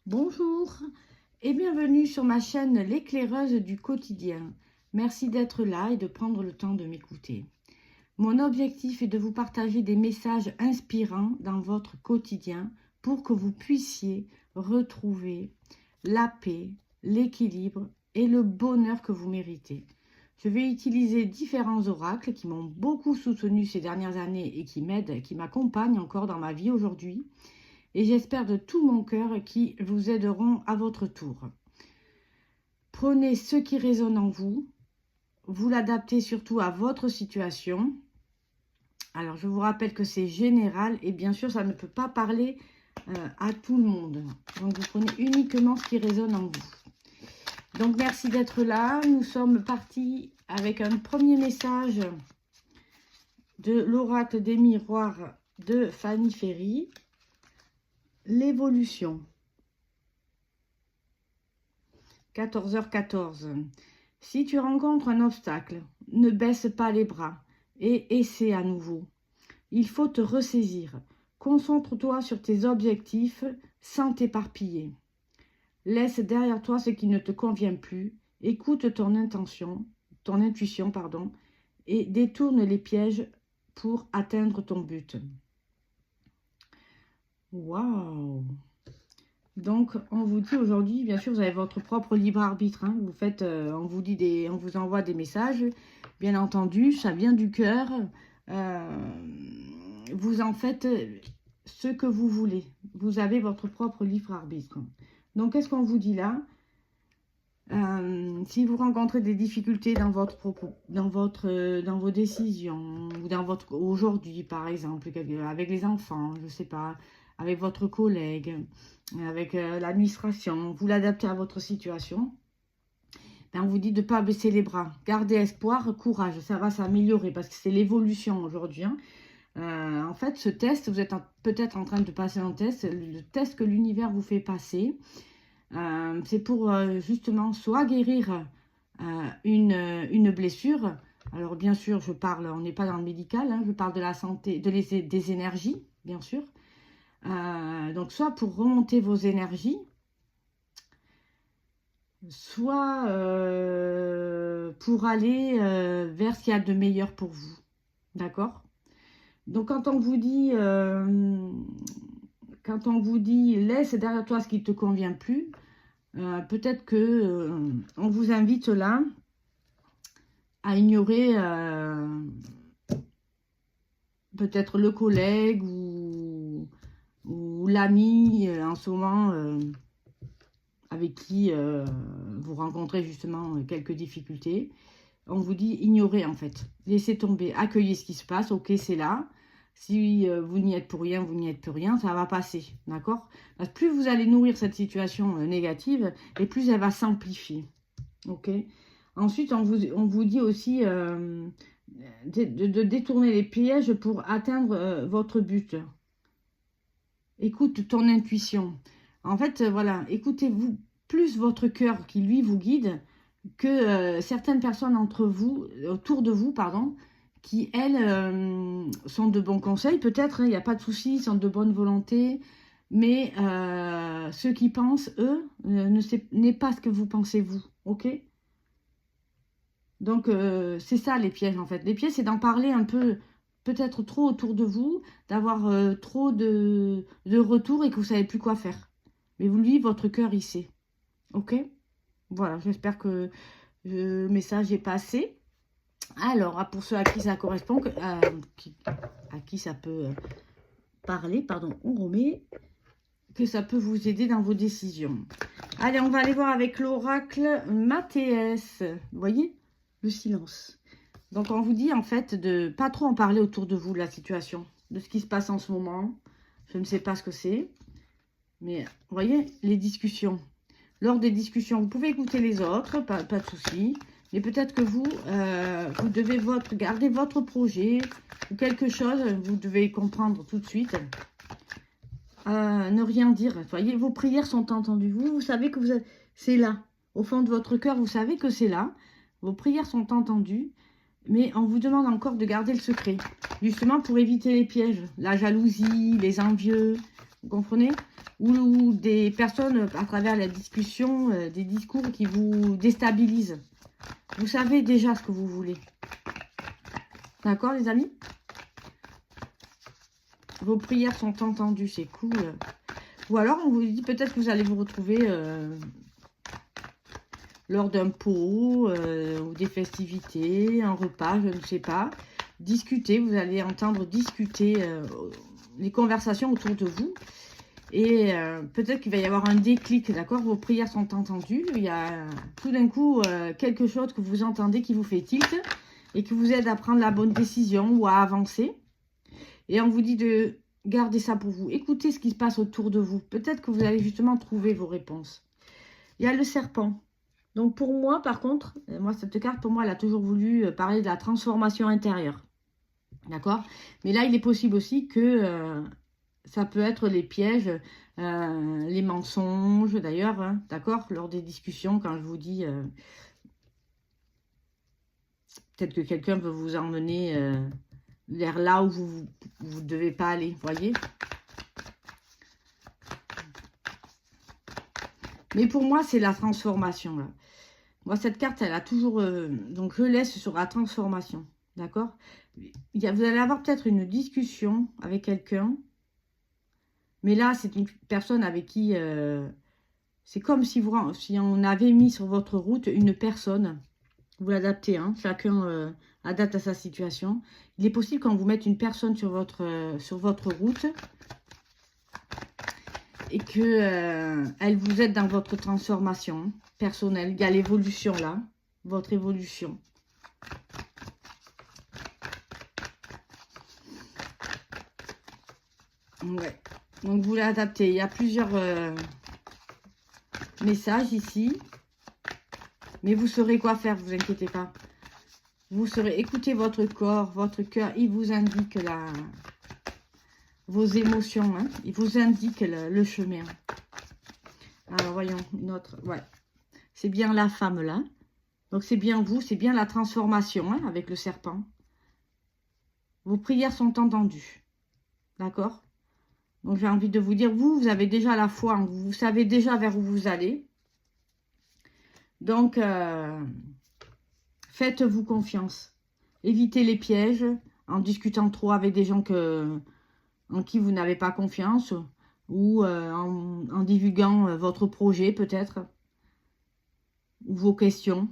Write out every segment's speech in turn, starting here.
Bonjour et bienvenue sur ma chaîne L'éclaireuse du quotidien. Merci d'être là et de prendre le temps de m'écouter. Mon objectif est de vous partager des messages inspirants dans votre quotidien pour que vous puissiez retrouver la paix, l'équilibre et le bonheur que vous méritez. Je vais utiliser différents oracles qui m'ont beaucoup soutenu ces dernières années et qui m'aident, qui m'accompagnent encore dans ma vie aujourd'hui. Et j'espère de tout mon cœur qu'ils vous aideront à votre tour. Prenez ce qui résonne en vous, vous l'adaptez surtout à votre situation. Alors, je vous rappelle que c'est général et bien sûr, ça ne peut pas parler à tout le monde. Donc, vous prenez uniquement ce qui résonne en vous. Donc, merci d'être là. Nous sommes partis avec un premier message de l'oracle des miroirs de Fanny Ferry. L'évolution. 14h14. Si tu rencontres un obstacle, ne baisse pas les bras et essaie à nouveau. Il faut te ressaisir. Concentre-toi sur tes objectifs sans t'éparpiller. Laisse derrière toi ce qui ne te convient plus. Écoute ton intuition, et détourne les pièges pour atteindre ton but. Waouh! Donc, on vous dit aujourd'hui, bien sûr, vous avez votre propre libre arbitre. Hein. Vous faites, on vous envoie des messages. Bien entendu, ça vient du cœur. Vous en faites ce que vous voulez. Vous avez votre propre libre arbitre. Donc, qu'est-ce qu'on vous dit là? Si vous rencontrez des difficultés dans vos décisions, ou dans votre aujourd'hui, par exemple, avec les enfants, je ne sais pas, avec votre collègue, avec l'administration, vous l'adaptez à votre situation, ben on vous dit de ne pas baisser les bras. Gardez espoir, courage, ça va s'améliorer parce que c'est l'évolution aujourd'hui. Hein. En fait, ce test, vous êtes peut-être en train de passer un test, le test que l'univers vous fait passer, c'est pour justement soit guérir une blessure. Alors bien sûr, on n'est pas dans le médical, hein, je parle de la santé, des énergies, bien sûr. Donc soit pour remonter vos énergies, soit pour aller vers ce qu'il y a de meilleur pour vous. D'accord? Donc quand on vous dit laisse derrière toi ce qui ne te convient plus, peut-être que on vous invite là à ignorer peut-être le collègue ou l'ami en ce moment avec qui vous rencontrez justement quelques difficultés. On vous dit ignorer en fait, laissez tomber, accueillez ce qui se passe, ok c'est là. Si vous n'y êtes pour rien, vous n'y êtes pour rien, ça va passer, d'accord? Parce que plus vous allez nourrir cette situation négative, et plus elle va s'amplifier, ok? Ensuite, on vous dit aussi de détourner les pièges pour atteindre votre but. Écoute ton intuition. En fait, voilà, écoutez-vous plus votre cœur qui, lui, vous guide que certaines personnes autour de vous, qui, elles, sont de bons conseils, peut-être, il n'y a pas de souci, sont de bonne volonté, mais ceux qui pensent, eux, n'est pas ce que vous pensez, vous, ok? Donc, c'est ça, les pièges, en fait. Les pièges, c'est d'en parler un peu, peut-être trop autour de vous, d'avoir trop de retours et que vous ne savez plus quoi faire. Mais vous, lui, votre cœur, il sait, ok? Voilà, j'espère que le message est passé. Alors, pour ceux à qui ça correspond, à qui ça peut parler, pardon, on remet, que ça peut vous aider dans vos décisions. Allez, on va aller voir avec l'oracle Mathéès. Vous voyez, le silence. Donc, on vous dit en fait de pas trop en parler autour de vous, de la situation, de ce qui se passe en ce moment. Je ne sais pas ce que c'est. Mais, vous voyez, les discussions. Lors des discussions, vous pouvez écouter les autres, pas de souci. Mais peut-être que vous, vous devez garder votre projet ou quelque chose, vous devez comprendre tout de suite. Ne rien dire. Vous voyez, vos prières sont entendues. Vous savez que c'est là. Au fond de votre cœur, vous savez que c'est là. Vos prières sont entendues. Mais on vous demande encore de garder le secret. Justement pour éviter les pièges. La jalousie, les envieux. vous comprenez? Ou des personnes, à travers la discussion, des discours qui vous déstabilisent. Vous savez déjà ce que vous voulez. D'accord, les amis? Vos prières sont entendues, c'est cool. Ou alors, on vous dit peut-être que vous allez vous retrouver lors d'un pot, ou des festivités, un repas, je ne sais pas. Discuter, vous allez entendre discuter les conversations autour de vous. Et peut-être qu'il va y avoir un déclic, d'accord? Vos prières sont entendues. Il y a tout d'un coup quelque chose que vous entendez qui vous fait tilt et qui vous aide à prendre la bonne décision ou à avancer. Et on vous dit de garder ça pour vous. Écoutez ce qui se passe autour de vous. Peut-être que vous allez justement trouver vos réponses. Il y a le serpent. Donc pour moi, par contre, moi cette carte, pour moi, elle a toujours voulu parler de la transformation intérieure. D'accord? Mais là, il est possible aussi que ça peut être les pièges, les mensonges, d'ailleurs, hein, d'accord? Lors des discussions, quand je vous dis, peut-être que quelqu'un veut vous emmener vers là où vous ne devez pas aller, vous voyez? Mais pour moi, c'est la transformation, là. Moi, cette carte, elle a toujours... donc, je laisse sur la transformation, d'accord? Vous allez avoir peut-être une discussion avec quelqu'un. Mais là, c'est une personne avec qui... c'est comme si, si on avait mis sur votre route une personne. Vous l'adaptez, hein, chacun adapte à sa situation. Il est possible qu'on vous mette une personne sur votre route et que elle vous aide dans votre transformation personnelle. Il y a l'évolution là, votre évolution. Ouais. Donc vous l'adaptez. Il y a plusieurs messages ici. Mais vous saurez quoi faire, vous inquiétez pas. Vous saurez écouter votre corps, votre cœur. Il vous indique vos émotions. Hein. Il vous indique le chemin. Alors, voyons, une autre. Ouais. C'est bien la femme, là. Donc, c'est bien vous. C'est bien la transformation, hein, avec le serpent. Vos prières sont entendues. D'accord? Donc, j'ai envie de vous dire, vous avez déjà la foi. Vous savez déjà vers où vous allez. Donc, faites-vous confiance. Évitez les pièges en discutant trop avec des gens en qui vous n'avez pas confiance ou en divulguant votre projet peut-être ou vos questions.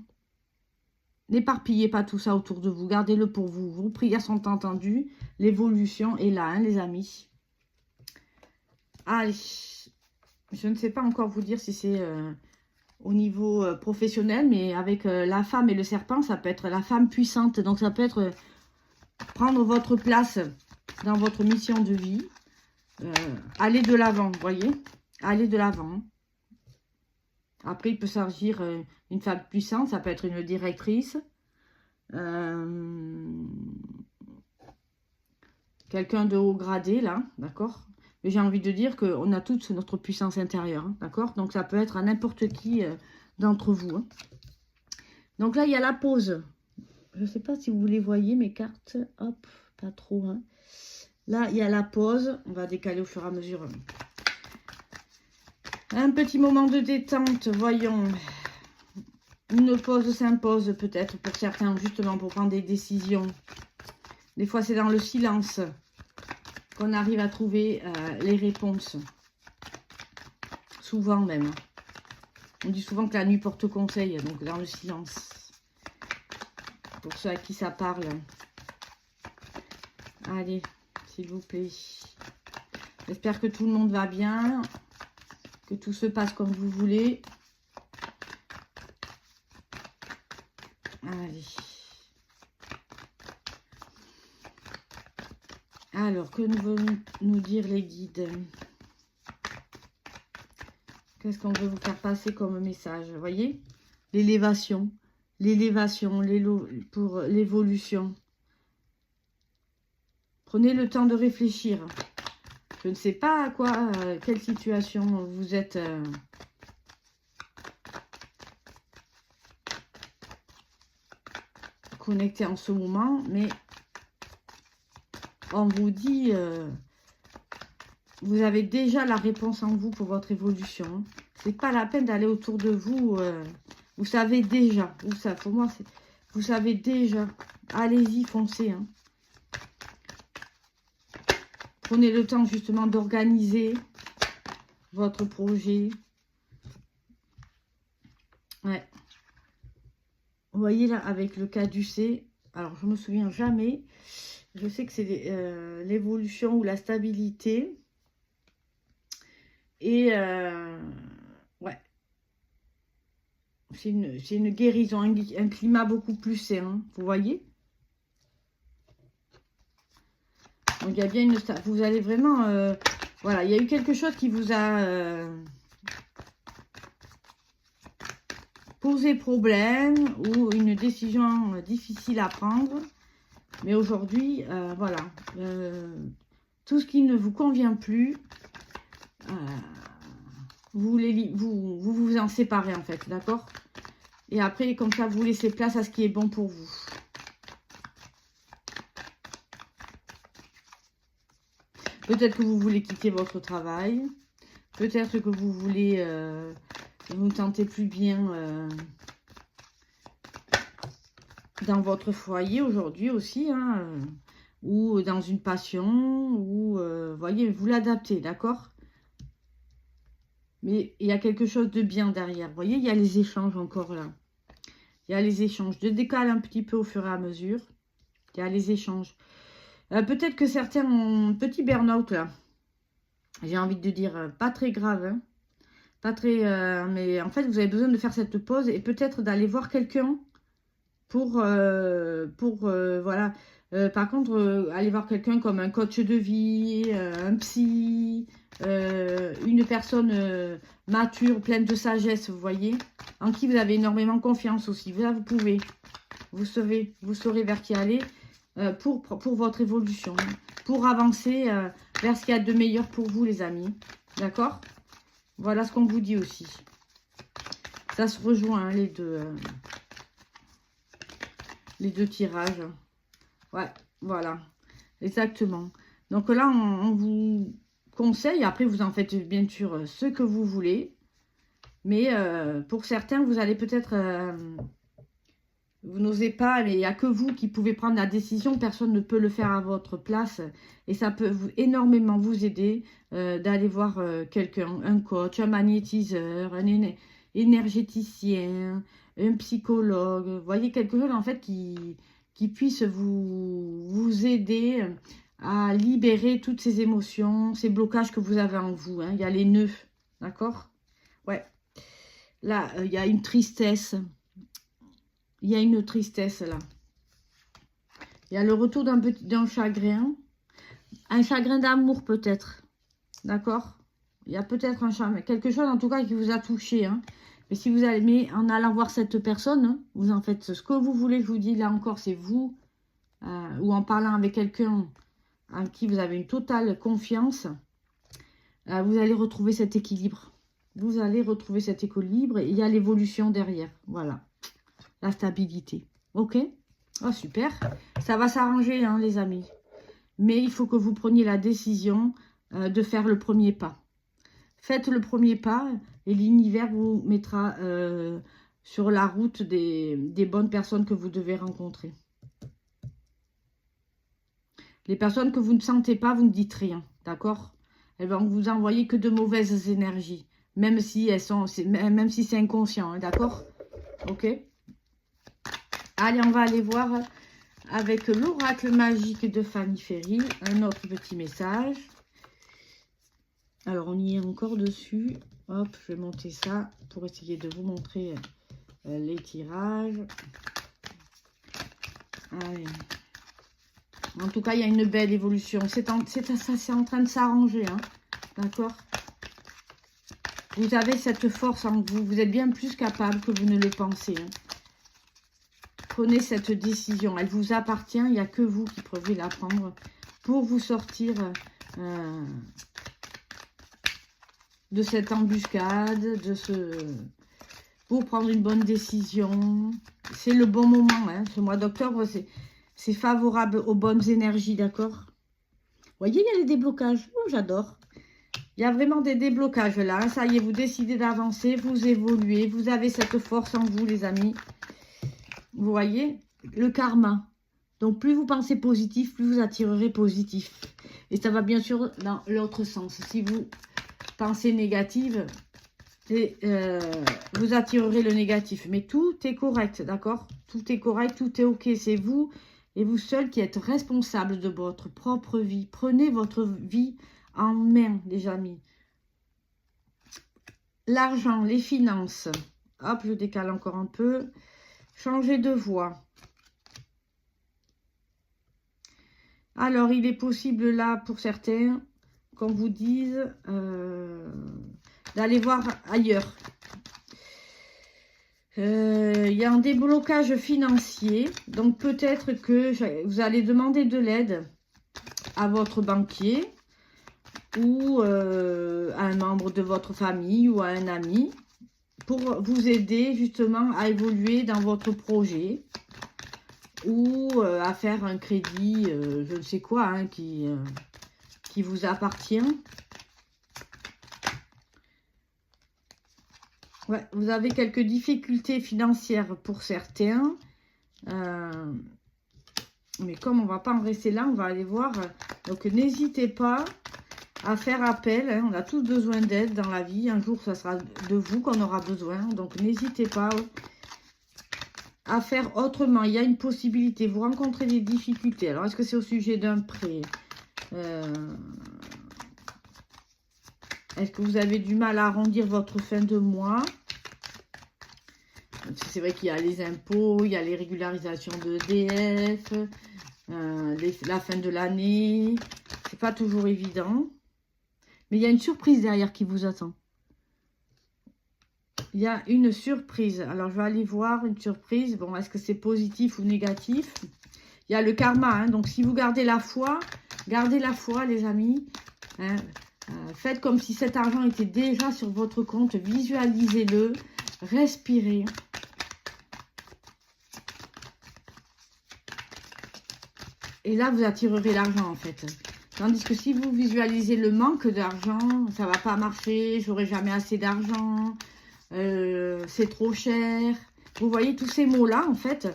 N'éparpillez pas tout ça autour de vous. Gardez-le pour vous. Vos prières sont entendues. L'évolution est là, hein, les amis. Allez. Je ne sais pas encore vous dire si c'est... au niveau professionnel, mais avec la femme et le serpent, ça peut être la femme puissante. Donc, ça peut être prendre votre place dans votre mission de vie. Aller de l'avant, vous voyez? Aller de l'avant. Après, il peut s'agir une femme puissante, ça peut être une directrice. Quelqu'un de haut gradé, là, d'accord? Mais j'ai envie de dire qu'on a toute notre puissance intérieure, hein, d'accord? Donc, ça peut être à n'importe qui d'entre vous. Hein. Donc là, il y a la pause. Je ne sais pas si vous les voyez, mes cartes. Hop, pas trop. Hein. Là, il y a la pause. On va décaler au fur et à mesure. Un petit moment de détente, voyons. Une pause s'impose peut-être pour certains, justement, pour prendre des décisions. Des fois, c'est dans le silence qu'on arrive à trouver les réponses. Souvent même. On dit souvent que la nuit porte conseil, donc dans le silence. Pour ceux à qui ça parle. Allez, s'il vous plaît. J'espère que tout le monde va bien. Que tout se passe comme vous voulez. Allez. Alors, que veulent nous dire les guides? Qu'est-ce qu'on veut vous faire passer comme message? Vous voyez? L'élévation. L'élévation pour l'évolution. Prenez le temps de réfléchir. Je ne sais pas à quoi, quelle situation vous êtes connecté en ce moment, mais on vous dit vous avez déjà la réponse en vous pour votre évolution. C'est pas la peine d'aller autour de vous. Vous savez déjà. Pour moi, vous savez déjà. Allez-y, foncez. Hein. Prenez le temps justement d'organiser votre projet. Ouais. Vous voyez là, avec le caducée, alors je me souviens jamais. Je sais que c'est l'évolution ou la stabilité. Et ouais, c'est une guérison, un climat beaucoup plus sain, vous voyez. Donc il y a bien vous allez vraiment, voilà, il y a eu quelque chose qui vous a posé problème ou une décision difficile à prendre. Mais aujourd'hui, voilà, tout ce qui ne vous convient plus, vous vous en séparez en fait, d'accord? Et après, comme ça, vous laissez place à ce qui est bon pour vous. Peut-être que vous voulez quitter votre travail. Peut-être que vous voulez, vous ne sentez plus bien dans votre foyer aujourd'hui aussi, hein, ou dans une passion, ou, voyez, vous l'adaptez, d'accord? Mais il y a quelque chose de bien derrière. Vous voyez, il y a les échanges encore là. Il y a les échanges. Je décale un petit peu au fur et à mesure. Il y a les échanges. Peut-être que certains ont un petit burn-out là. J'ai envie de dire, pas très grave. Hein. Pas très... mais en fait, vous avez besoin de faire cette pause et peut-être d'aller voir quelqu'un pour voilà. Par contre, aller voir quelqu'un comme un coach de vie, un psy, une personne mature, pleine de sagesse, vous voyez, en qui vous avez énormément confiance aussi. Là, vous pouvez, vous saurez vers qui aller pour votre évolution, pour avancer vers ce qu'il y a de meilleur pour vous, les amis. D'accord? Voilà ce qu'on vous dit aussi. Ça se rejoint, hein, les deux tirages. Ouais, voilà, exactement. Donc là, on vous conseille, après vous en faites bien sûr ce que vous voulez, mais pour certains, vous allez peut-être, vous n'osez pas, mais il n'y a que vous qui pouvez prendre la décision, personne ne peut le faire à votre place, et ça peut énormément vous aider d'aller voir quelqu'un, un coach, un magnétiseur, un énergéticien, un psychologue, vous voyez, quelque chose en fait qui puisse vous aider à libérer toutes ces émotions, ces blocages que vous avez en vous. Hein. Il y a les nœuds, d'accord? Ouais. Là, il y a une tristesse. Il y a une tristesse, là. Il y a le retour d'un chagrin. Un chagrin d'amour, peut-être. D'accord? Il y a peut-être quelque chose, en tout cas, qui vous a touché. Hein. Mais si vous allez, en allant voir cette personne, hein, vous en faites ce que vous voulez, je vous dis, là encore, c'est vous, ou en parlant avec quelqu'un en qui vous avez une totale confiance, vous allez retrouver cet équilibre. Vous allez retrouver cet équilibre et il y a l'évolution derrière. Voilà, la stabilité. Ok? Oh, super. Ça va s'arranger, hein, les amis. Mais il faut que vous preniez la décision de faire le premier pas. Faites le premier pas et l'univers vous mettra sur la route des bonnes personnes que vous devez rencontrer. Les personnes que vous ne sentez pas, vous ne dites rien, d'accord? Elles vont vous envoyer que de mauvaises énergies, même si c'est inconscient, hein, d'accord? Ok? Allez, on va aller voir avec l'oracle magique de Fanny Ferry, un autre petit message. Alors, on y est encore dessus. Hop, je vais monter ça pour essayer de vous montrer les tirages. Allez. En tout cas, il y a une belle évolution. C'est en train de s'arranger, hein. D'accord? Vous avez cette force en vous. Vous êtes bien plus capable que vous ne le pensez. Hein. Prenez cette décision. Elle vous appartient. Il n'y a que vous qui pouvez la prendre pour vous sortir de cette embuscade, pour prendre une bonne décision. C'est le bon moment, hein. Ce mois d'octobre, c'est favorable aux bonnes énergies, d'accord? Vous voyez, il y a les déblocages. Oh, j'adore. Il y a vraiment des déblocages là. Hein. Ça y est, vous décidez d'avancer, vous évoluez. Vous avez cette force en vous, les amis. Vous voyez, le karma. Donc, plus vous pensez positif, plus vous attirerez positif. Et ça va bien sûr dans l'autre sens. Si vous pensez négative, vous attirerez le négatif. Mais tout est correct, d'accord? Tout est correct, tout est ok. C'est vous et vous seul qui êtes responsable de votre propre vie. Prenez votre vie en main, les amis. L'argent, les finances. Hop, je décale encore un peu. Changer de voie. Alors, il est possible là, pour certains, qu'on vous dise d'aller voir ailleurs. Il y a un déblocage financier. Donc, peut-être que vous allez demander de l'aide à votre banquier ou à un membre de votre famille ou à un ami pour vous aider justement à évoluer dans votre projet ou à faire un crédit, je ne sais quoi, hein, qui vous appartient. Ouais, vous avez quelques difficultés financières pour certains. Mais comme on ne va pas en rester là, on va aller voir. Donc, n'hésitez pas à faire appel. Hein, on a tous besoin d'aide dans la vie. Un jour, ça sera de vous qu'on aura besoin. Donc, n'hésitez pas à faire autrement. Il y a une possibilité. Vous rencontrez des difficultés. Alors, est-ce que c'est au sujet d'un prêt? Est-ce que vous avez du mal à arrondir votre fin de mois? C'est vrai qu'il y a les impôts, il y a les régularisations de EDF, la fin de l'année. C'est pas toujours évident. Mais il y a une surprise derrière qui vous attend. Il y a une surprise. Alors, je vais aller voir une surprise. Bon, est-ce que c'est positif ou négatif? Il y a le karma. Hein, donc, si vous gardez la foi, les amis. Hein, faites comme si cet argent était déjà sur votre compte. Visualisez-le. Respirez. Et là, vous attirerez l'argent, en fait. Tandis que si vous visualisez le manque d'argent, ça ne va pas marcher, j'aurai jamais assez d'argent, c'est trop cher. Vous voyez, tous ces mots-là, en fait,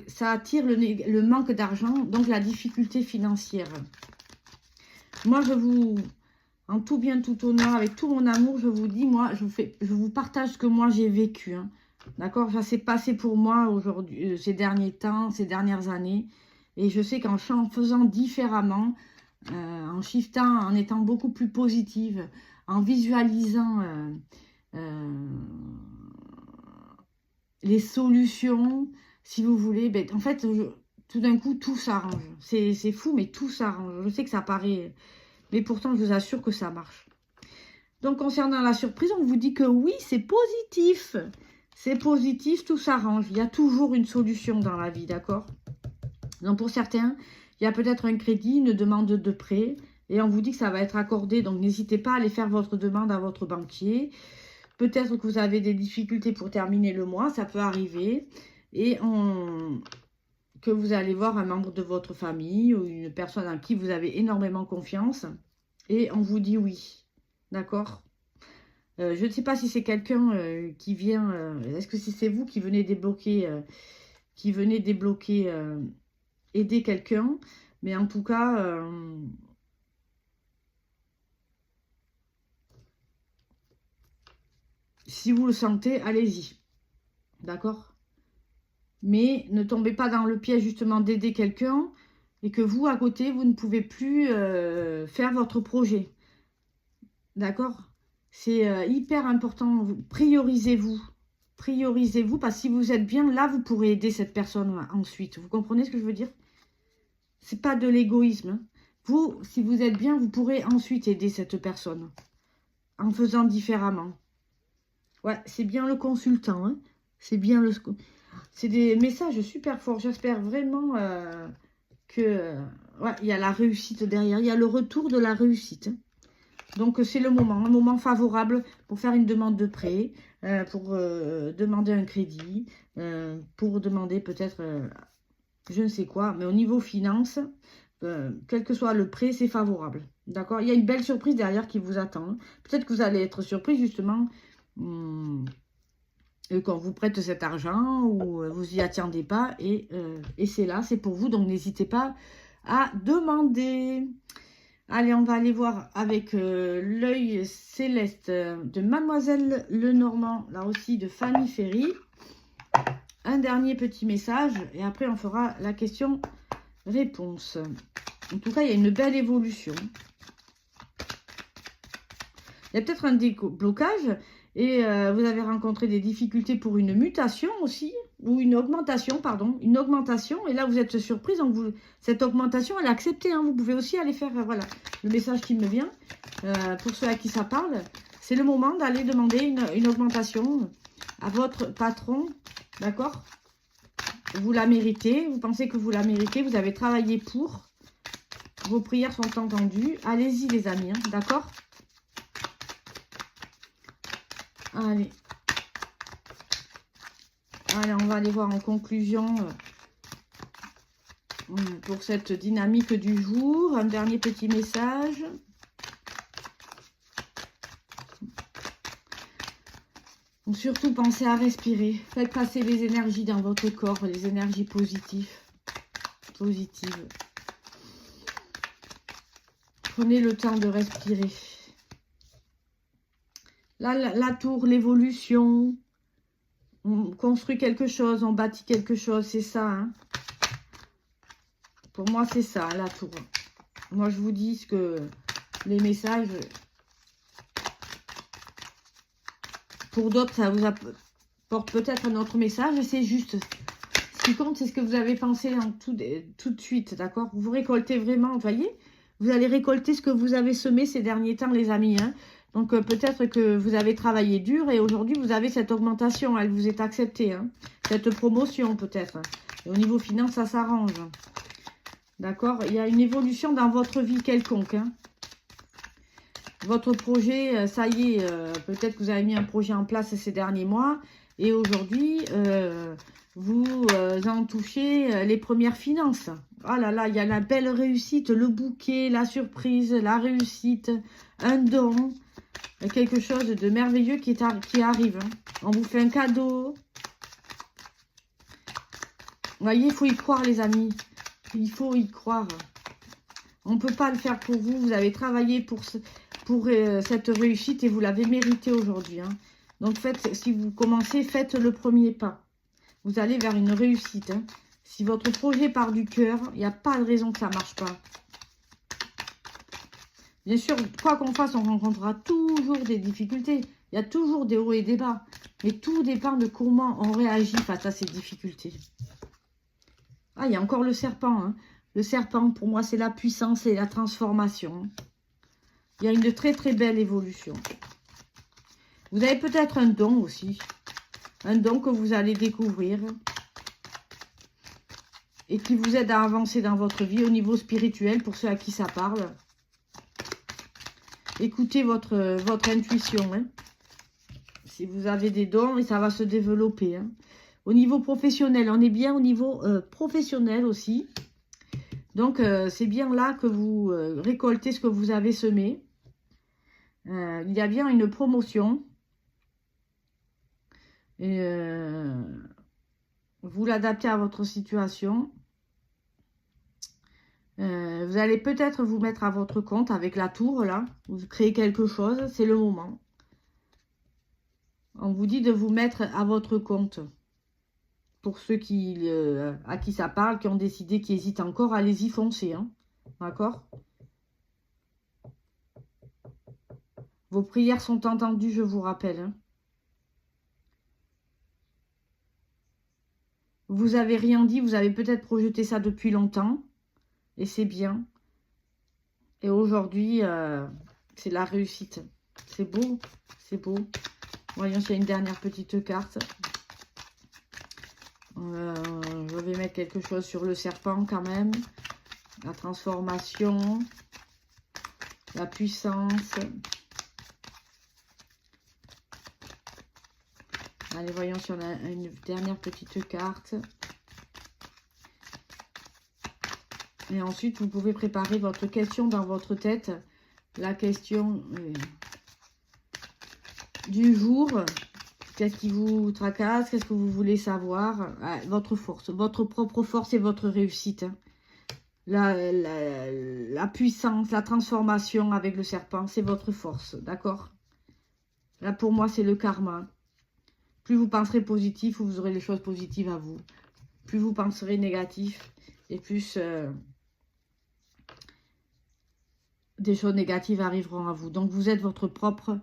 ça attire le manque d'argent, donc la difficulté financière. Moi, en tout bien, tout honneur, avec tout mon amour, je vous dis, moi, je vous partage ce que moi j'ai vécu. Hein. D'accord? Ça s'est passé pour moi aujourd'hui, ces derniers temps, ces dernières années. Et je sais qu'en faisant différemment, en shiftant, en étant beaucoup plus positive, en visualisant les solutions, si vous voulez, ben, en fait, tout d'un coup, tout s'arrange. C'est fou, mais tout s'arrange. Je sais que ça paraît, mais pourtant, je vous assure que ça marche. Donc, concernant la surprise, on vous dit que oui, c'est positif. C'est positif, tout s'arrange. Il y a toujours une solution dans la vie, d'accord? Donc, pour certains, il y a peut-être un crédit, une demande de prêt, et on vous dit que ça va être accordé. Donc, n'hésitez pas à aller faire votre demande à votre banquier. Peut-être que vous avez des difficultés pour terminer le mois, ça peut arriver. Et que vous allez voir un membre de votre famille ou une personne en qui vous avez énormément confiance. Et on vous dit oui. D'accord? Je ne sais pas si c'est quelqu'un qui vient... Est-ce que c'est vous qui venez débloquer... aider quelqu'un, mais en tout cas, si vous le sentez, allez-y, d'accord? Mais ne tombez pas dans le piège justement d'aider quelqu'un et que vous, à côté, vous ne pouvez plus faire votre projet, d'accord? C'est hyper important, priorisez-vous. Priorisez-vous, parce que si vous êtes bien, là, vous pourrez aider cette personne ensuite. Vous comprenez ce que je veux dire? C'est pas de l'égoïsme. Hein. Vous, si vous êtes bien, vous pourrez ensuite aider cette personne en faisant différemment. Ouais, c'est bien le consultant. Hein. C'est bien le... C'est des messages super forts. J'espère vraiment que... ouais, il y a la réussite derrière. Il y a le retour de la réussite. Hein. Donc, c'est le moment. Un moment favorable pour faire une demande de prêt, pour demander un crédit, pour demander peut-être... je ne sais quoi, mais au niveau finance, quel que soit le prix, c'est favorable. D'accord? Il y a une belle surprise derrière qui vous attend. Hein. Peut-être que vous allez être surpris, justement, quand vous prête cet argent ou vous y attendez pas. Et c'est là, c'est pour vous. Donc, n'hésitez pas à demander. Allez, on va aller voir avec l'œil céleste de Mademoiselle Lenormand, là aussi de Fanny Ferry. Un dernier petit message et après on fera la question-réponse. En tout cas, il y a une belle évolution. Il y a peut-être un déblocage et vous avez rencontré des difficultés pour une mutation aussi, ou une augmentation, pardon, une augmentation. Et là, vous êtes surprise, donc cette augmentation, elle est acceptée. Hein, vous pouvez aussi aller faire, voilà, le message qui me vient, pour ceux à qui ça parle. C'est le moment d'aller demander une augmentation à votre patron, d'accord? Vous la méritez, vous pensez que vous la méritez, vous avez travaillé pour, vos prières sont entendues. Allez-y les amis, hein, d'accord? Allez. Allez, on va aller voir en conclusion pour cette dynamique du jour. Un dernier petit message. Donc, surtout, pensez à respirer. Faites passer les énergies dans votre corps, les énergies positives. Prenez le temps de respirer. Là, la tour, l'évolution. On construit quelque chose, on bâtit quelque chose, c'est ça. Hein. Pour moi, c'est ça, la tour. Moi, je vous dis ce que les messages... Pour d'autres, ça vous apporte peut-être un autre message. C'est juste. Ce qui compte, c'est ce que vous avez pensé en tout de suite, d'accord? Vous récoltez vraiment, vous voyez? Vous allez récolter ce que vous avez semé ces derniers temps, les amis. Hein. Donc, peut-être que vous avez travaillé dur et aujourd'hui, vous avez cette augmentation. Elle vous est acceptée. Hein. Cette promotion, peut-être. Et au niveau finance, ça s'arrange. D'accord? Il y a une évolution dans votre vie quelconque. Hein. Votre projet, ça y est, peut-être que vous avez mis un projet en place ces derniers mois. Et aujourd'hui, vous en touchez les premières finances. Oh là là, il y a la belle réussite, le bouquet, la surprise, la réussite, un don. Quelque chose de merveilleux qui arrive. Hein. On vous fait un cadeau. Vous voyez, il faut y croire, les amis. Il faut y croire. On ne peut pas le faire pour vous. Vous avez travaillé pour cette réussite et vous l'avez mérité aujourd'hui. Hein. Donc, si vous commencez, faites le premier pas. Vous allez vers une réussite. Hein. Si votre projet part du cœur, il n'y a pas de raison que ça ne marche pas. Bien sûr, quoi qu'on fasse, on rencontrera toujours des difficultés. Il y a toujours des hauts et des bas. Mais tout dépend de comment on réagit face à ces difficultés. Ah, il y a encore le serpent. Hein. Le serpent, pour moi, c'est la puissance et la transformation. Il y a une très très belle évolution. Vous avez peut-être un don aussi. Un don que vous allez découvrir. Et qui vous aide à avancer dans votre vie au niveau spirituel, pour ceux à qui ça parle. Écoutez votre intuition. Hein. Si vous avez des dons, et ça va se développer. Hein. Au niveau professionnel, on est bien au niveau professionnel aussi. Donc, c'est bien là que vous récoltez ce que vous avez semé. Il y a bien une promotion. Et vous l'adaptez à votre situation. Vous allez peut-être vous mettre à votre compte avec la tour, là. Vous créez quelque chose, c'est le moment. On vous dit de vous mettre à votre compte. Pour ceux à qui ça parle, qui ont décidé, qui hésitent encore, allez-y, foncez. Hein. D'accord? Vos prières sont entendues, je vous rappelle. Hein. Vous avez rien dit, vous avez peut-être projeté ça depuis longtemps. Et c'est bien. Et aujourd'hui, c'est la réussite. C'est beau, c'est beau. Voyons s'il y a une dernière petite carte. Je vais mettre quelque chose sur le serpent quand même. La transformation. La puissance. Allez, voyons si on a une dernière petite carte. Et ensuite, vous pouvez préparer votre question dans votre tête. La question du jour. Qu'est-ce qui vous tracasse? Qu'est-ce que vous voulez savoir? Votre force, votre propre force et votre réussite. Hein. La puissance, la transformation avec le serpent, c'est votre force. D'accord? Là, pour moi, c'est le karma. Plus vous penserez positif, vous aurez les choses positives à vous. Plus vous penserez négatif, et plus des choses négatives arriveront à vous. Donc, vous êtes votre propre...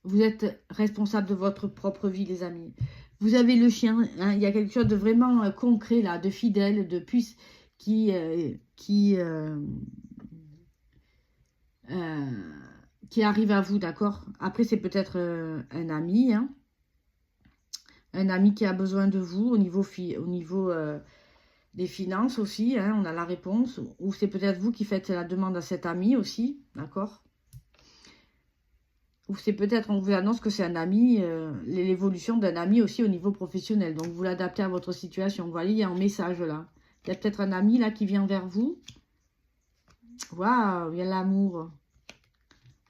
vous êtes responsable de votre propre vie, les amis. Vous avez le chien. Hein, il y a quelque chose de vraiment concret, là, de fidèle, de puce, qui arrive à vous, d'accord? Après, c'est peut-être un ami, hein, un ami qui a besoin de vous au niveau des finances aussi, hein, on a la réponse. Ou c'est peut-être vous qui faites la demande à cet ami aussi, d'accord? Ou c'est peut-être, on vous annonce que c'est un ami, l'évolution d'un ami aussi au niveau professionnel. Donc, vous l'adaptez à votre situation. Vous voyez, il y a un message là. Il y a peut-être un ami là qui vient vers vous. Waouh, il y a l'amour.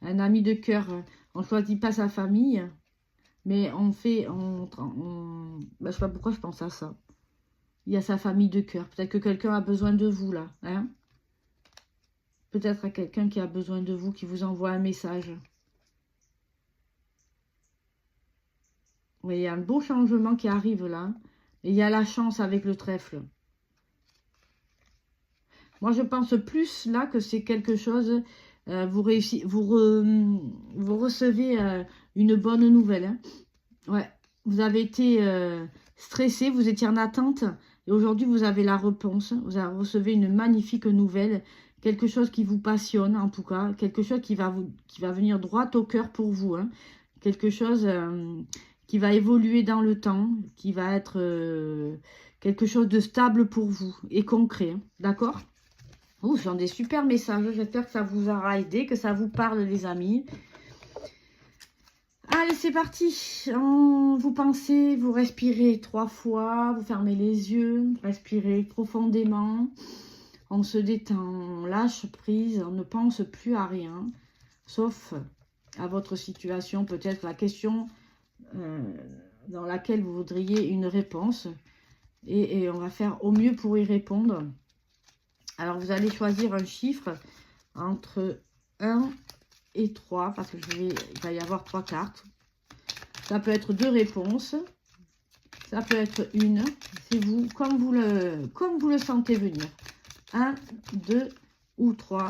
Un ami de cœur. On ne choisit pas sa famille, mais on fait... Ben, je ne sais pas pourquoi je pense à ça. Il y a sa famille de cœur. Peut-être que quelqu'un a besoin de vous, là. Hein? Peut-être à quelqu'un qui a besoin de vous, qui vous envoie un message. Oui, il y a un beau changement qui arrive, là. Et il y a la chance avec le trèfle. Moi, je pense plus, là, que c'est quelque chose... vous recevez une bonne nouvelle. Hein? Ouais. Vous avez été stressé, vous étiez en attente. Et aujourd'hui, vous avez la réponse. Vous recevez une magnifique nouvelle. Quelque chose qui vous passionne, en tout cas. Quelque chose qui va venir droit au cœur pour vous. Hein. Quelque chose qui va évoluer dans le temps. Qui va être quelque chose de stable pour vous et concret. Hein. D'accord? Oh, ce sont des super messages. J'espère que ça vous aura aidé, que ça vous parle, les amis. Allez, c'est parti. Vous pensez, vous respirez 3 fois, vous fermez les yeux, respirez profondément. On se détend, on lâche prise, on ne pense plus à rien, sauf à votre situation, peut-être la question dans laquelle vous voudriez une réponse. Et on va faire au mieux pour y répondre. Alors, vous allez choisir un chiffre entre 1 et 3, parce que il va y avoir 3 cartes. Ça peut être 2 réponses. Ça peut être une. C'est vous, comme vous le sentez venir. 1, 2 ou 3.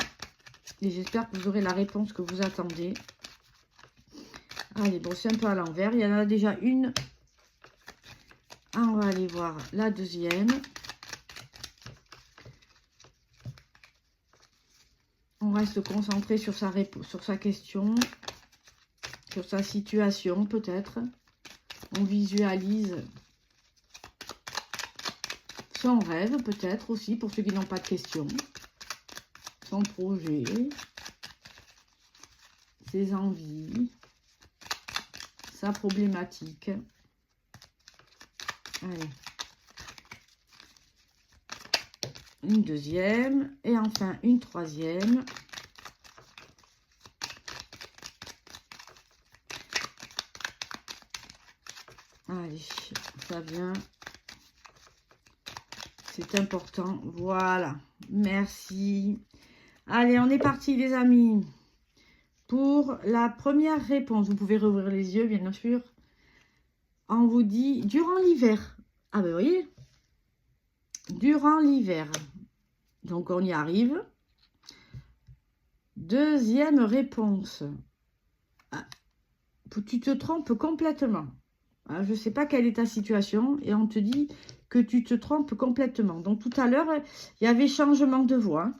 Et j'espère que vous aurez la réponse que vous attendez. Allez, bon, c'est un peu à l'envers. Il y en a déjà une. On va aller voir la deuxième. On reste concentré sur sa question, sur sa situation peut-être. On visualise son rêve peut-être aussi, pour ceux qui n'ont pas de questions. Son projet, ses envies, sa problématique. Allez. Une deuxième et enfin une troisième. Allez, ça vient. C'est important. Voilà. Merci. Allez, on est parti, les amis. Pour la première réponse, vous pouvez rouvrir les yeux, bien sûr. On vous dit, durant l'hiver. Ah ben, vous voyez, durant l'hiver. Donc, on y arrive. Deuxième réponse. Ah, tu te trompes complètement. Ah, je ne sais pas quelle est ta situation. Et on te dit que tu te trompes complètement. Donc, tout à l'heure, il y avait changement de voie.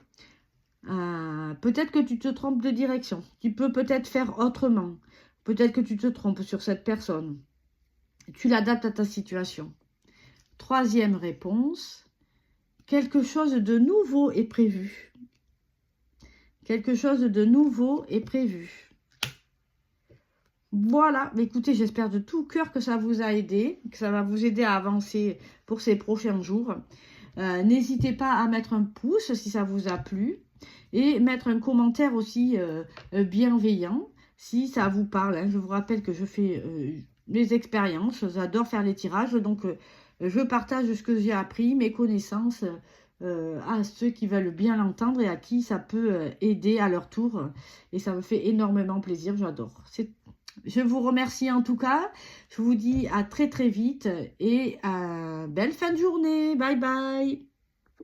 Peut-être que tu te trompes de direction. Tu peux peut-être faire autrement. Peut-être que tu te trompes sur cette personne. Tu l'adaptes à ta situation. Troisième réponse. Quelque chose de nouveau est prévu. Quelque chose de nouveau est prévu. Voilà. Écoutez, j'espère de tout cœur que ça vous a aidé, que ça va vous aider à avancer pour ces prochains jours. N'hésitez pas à mettre un pouce si ça vous a plu. Et mettre un commentaire aussi bienveillant si ça vous parle. Hein. Je vous rappelle que je fais mes expériences. J'adore faire les tirages. Donc, je partage ce que j'ai appris, mes connaissances à ceux qui veulent bien l'entendre et à qui ça peut aider à leur tour. Et ça me fait énormément plaisir. J'adore. Je vous remercie en tout cas. Je vous dis à très très vite et belle fin de journée. Bye bye.